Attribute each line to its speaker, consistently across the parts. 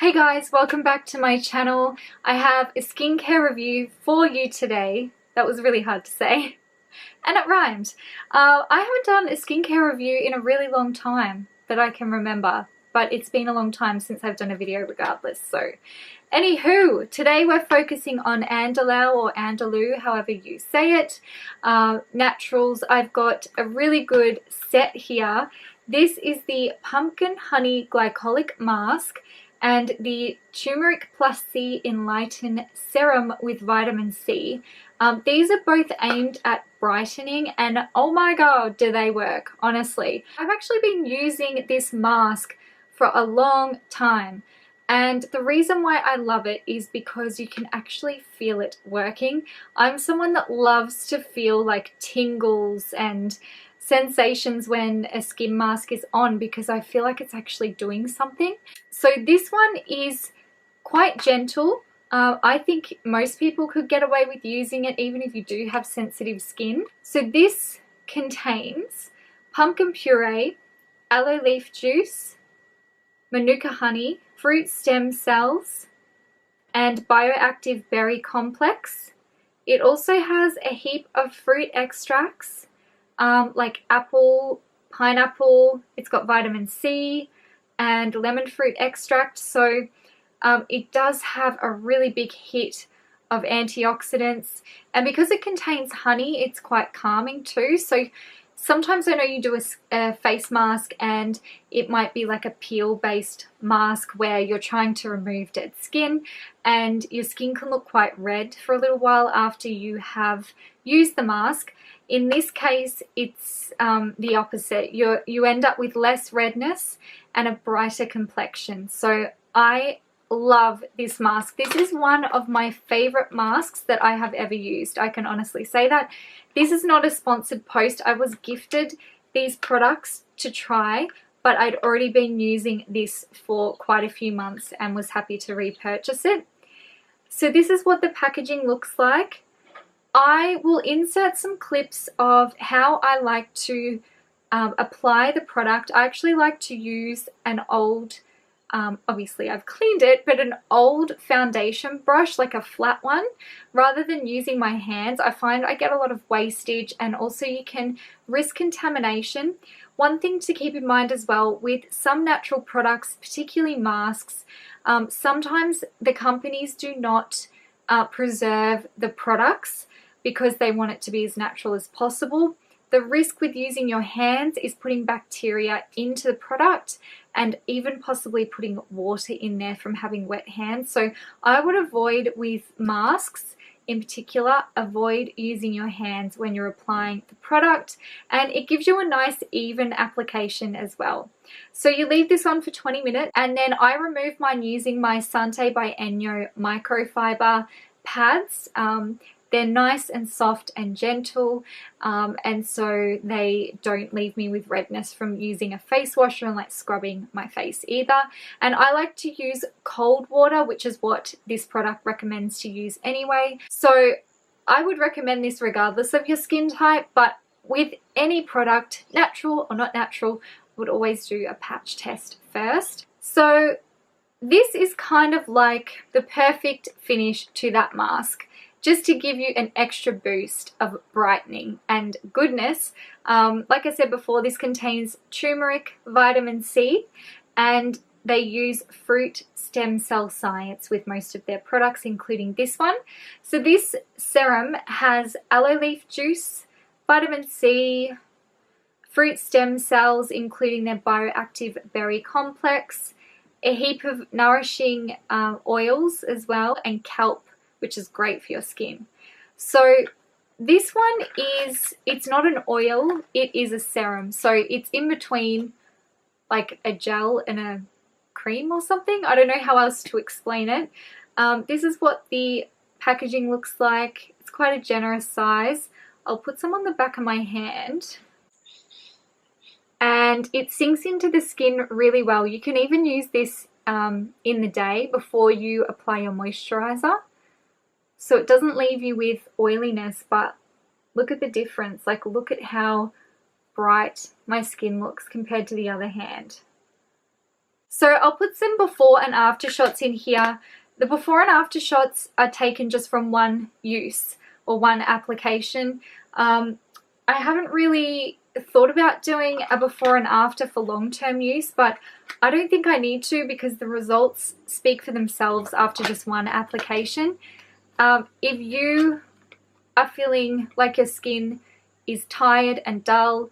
Speaker 1: Hey guys, welcome back to my channel. I have a skincare review for you today. That was really hard to say. And it rhymed. I haven't done a skincare review in a really long time that I can remember. But it's been a long time since I've done a video regardless. So, anywho, today we're focusing on Andalou or Andalou, however you say it. Naturals. I've got a really good set here. This is the Pumpkin Honey Glycolic Mask and the Turmeric+C Enlighten Serum with Vitamin C. These are both aimed at brightening, and oh my god, do they work, honestly. I've actually been using this mask for a long time, and the reason why I love it is because you can actually feel it working. I'm someone that loves to feel like tingles and sensations when a skin mask is on because I feel like it's actually doing something. So this one is quite gentle. I think most people could get away with using it even if you do have sensitive skin. So this contains pumpkin puree, aloe leaf juice, manuka honey, fruit stem cells, and bioactive berry complex. It also has a heap of fruit extracts like apple, pineapple. It's got vitamin C and lemon fruit extract. So it does have a really big hit of antioxidants, and because it contains honey, it's quite calming too. So sometimes I know you do a face mask and it might be like a peel based mask where you're trying to remove dead skin and your skin can look quite red for a little while after you have used the mask. In this case, it's the opposite. You end up with less redness and a brighter complexion. So I love this mask. This is one of my favorite masks that I have ever used. I can honestly say that. This is not a sponsored post. I was gifted these products to try, but I'd already been using this for quite a few months and was happy to repurchase it. So this is what the packaging looks like. I will insert some clips of how I like to apply the product. I actually like to use an old, obviously I've cleaned it, but an old foundation brush, like a flat one, rather than using my hands. I find I get a lot of wastage, and also you can risk contamination. One thing to keep in mind as well with some natural products, particularly masks, sometimes the companies do not preserve the products because they want it to be as natural as possible. The risk with using your hands is putting bacteria into the product and even possibly putting water in there from having wet hands. So I would avoid, with masks in particular, avoid using your hands when you're applying the product, and it gives you a nice even application as well. So you leave this on for 20 minutes, and then I remove mine using my Sante by Enyo microfiber pads. They're nice and soft and gentle, and so they don't leave me with redness from using a face wash and like scrubbing my face either. And I like to use cold water, which is what this product recommends to use anyway. So I would recommend this regardless of your skin type, but with any product, natural or not natural, I would always do a patch test first. So this is kind of like the perfect finish to that mask, just to give you an extra boost of brightening and goodness. Like I said before, this contains turmeric, vitamin C, and they use fruit stem cell science with most of their products, including this one. So this serum has aloe leaf juice, vitamin C, fruit stem cells, including their bioactive berry complex, a heap of nourishing oils as well, and kelp, which is great for your skin. So this one it's not an oil, it is a serum. So it's in between like a gel and a cream or something. I don't know how else to explain it. This is what the packaging looks like. It's quite a generous size. I'll put some on the back of my hand. And it sinks into the skin really well. You can even use this in the day before you apply your moisturizer. So it doesn't leave you with oiliness, but look at the difference. Like, look at how bright my skin looks compared to the other hand. So I'll put some before and after shots in here. The before and after shots are taken just from one use or one application. I haven't really thought about doing a before and after for long-term use, but I don't think I need to because the results speak for themselves after just one application. If you are feeling like your skin is tired and dull,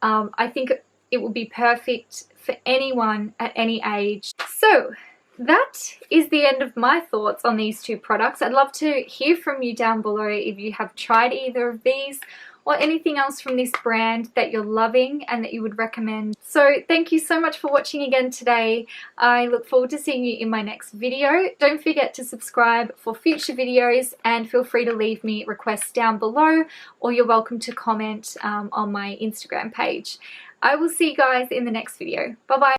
Speaker 1: I think it will be perfect for anyone at any age. So that is the end of my thoughts on these two products. I'd love to hear from you down below if you have tried either of these or anything else from this brand that you're loving and that you would recommend. So thank you so much for watching again today. I look forward to seeing you in my next video. Don't forget to subscribe for future videos and feel free to leave me requests down below, or you're welcome to comment on my Instagram page. I will see you guys in the next video. Bye bye.